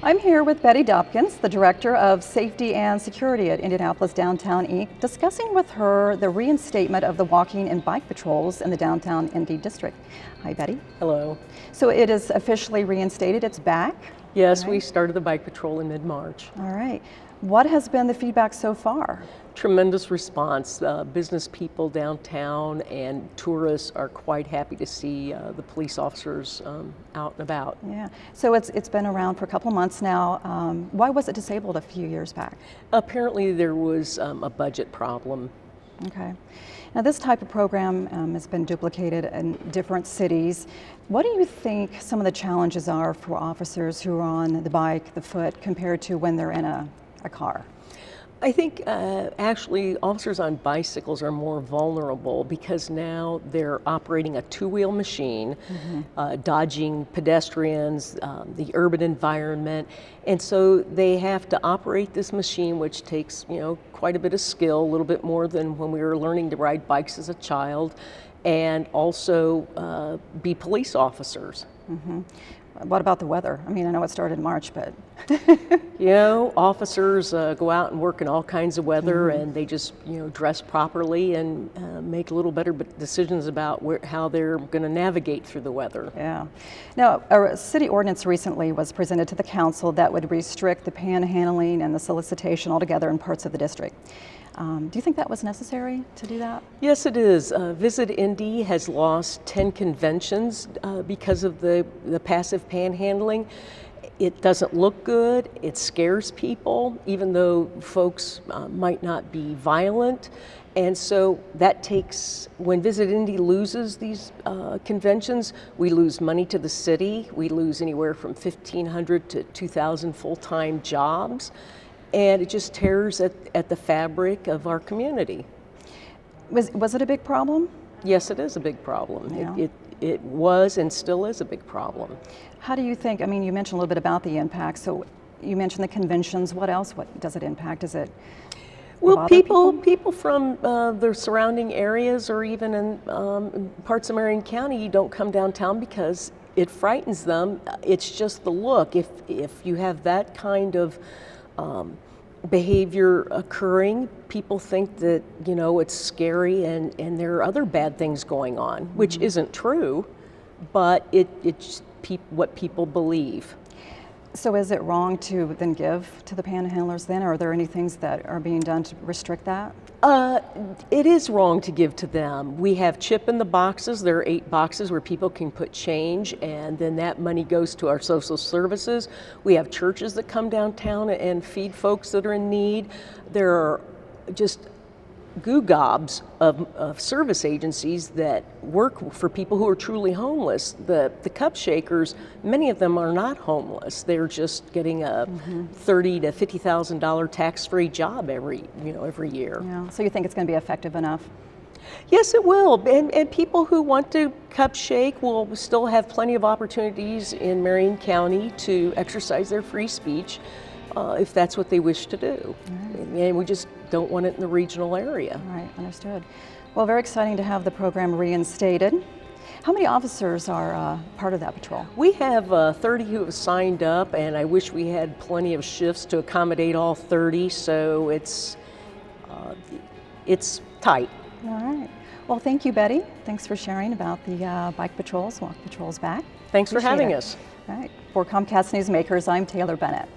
I'm here with Bettye Dobkins, the Director of Safety and Security at Indianapolis Downtown Inc., discussing with her the reinstatement of the walking and bike patrols in the downtown Indy district. Hi, Bettye. Hello. So it is officially reinstated, it's back? Yes, Right. we started the bike patrol in mid-March. All right. What has been the feedback so far? Tremendous response. Business people downtown and tourists are quite happy to see the police officers out and about. Yeah. So it's been around for a couple months now. Why was it disabled a few years back? Apparently there was a budget problem. Okay. Now this type of program has been duplicated in different cities. What do you think some of the challenges are for officers who are on the bike, the foot, compared to when they're in a car? I think actually officers on bicycles are more vulnerable because now they're operating a two-wheel machine, dodging pedestrians, the urban environment, and so they have to operate this machine, which takes quite a bit of skill, a little bit more than when we were learning to ride bikes as a child, and also be police officers. What about the weather? I mean, I know it started in March, but... Officers go out and work in all kinds of weather, and they just, dress properly and make a little better decisions about how they're going to navigate through the weather. Yeah. Now, a city ordinance recently was presented to the council that would restrict the panhandling and the solicitation altogether in parts of the district. Do you think that was necessary to do that? Yes, it is. Visit Indy has lost 10 conventions because of the passive panhandling. It doesn't look good, it scares people, even though folks might not be violent. And so that takes, when Visit Indy loses these conventions, we lose money to the city, we lose anywhere from 1,500 to 2,000 full-time jobs, and it just tears at the fabric of our community. Was it a big problem? Yes, it is a big problem. Yeah. It was and still is a big problem. How do you think, I mean, you mentioned a little bit about the impact, so you mentioned the conventions, what else? What does it impact? Is it Well, people from the surrounding areas or even in parts of Marion County don't come downtown because it frightens them. It's just the look. If you have that kind of behavior occurring, people think that it's scary and there are other bad things going on, which isn't true, but it's what people believe. So is it wrong to then give to the panhandlers then, or are there any things that are being done to restrict that? It is wrong to give to them. We have chip in the boxes. There are 8 boxes where people can put change, and then that money goes to our social services. We have churches that come downtown and feed folks that are in need. There are just gobs of service agencies that work for people who are truly homeless. The cup shakers, many of them are not homeless. They're just getting a $30,000 to $50,000 tax-free job every year. Yeah. So you think it's going to be effective enough? Yes, it will. And people who want to cup shake will still have plenty of opportunities in Marion County to exercise their free speech if that's what they wish to do. Right. And we just don't want it in the regional area. Right, understood. Well, very exciting to have the program reinstated. How many officers are part of that patrol? We have 30 who have signed up, and I wish we had plenty of shifts to accommodate all 30, so it's tight. All right. Well, thank you, Bettye. Thanks for sharing about the bike patrols, walk patrols back. Thanks for having us. All right. For Comcast Newsmakers, I'm Taylor Bennett.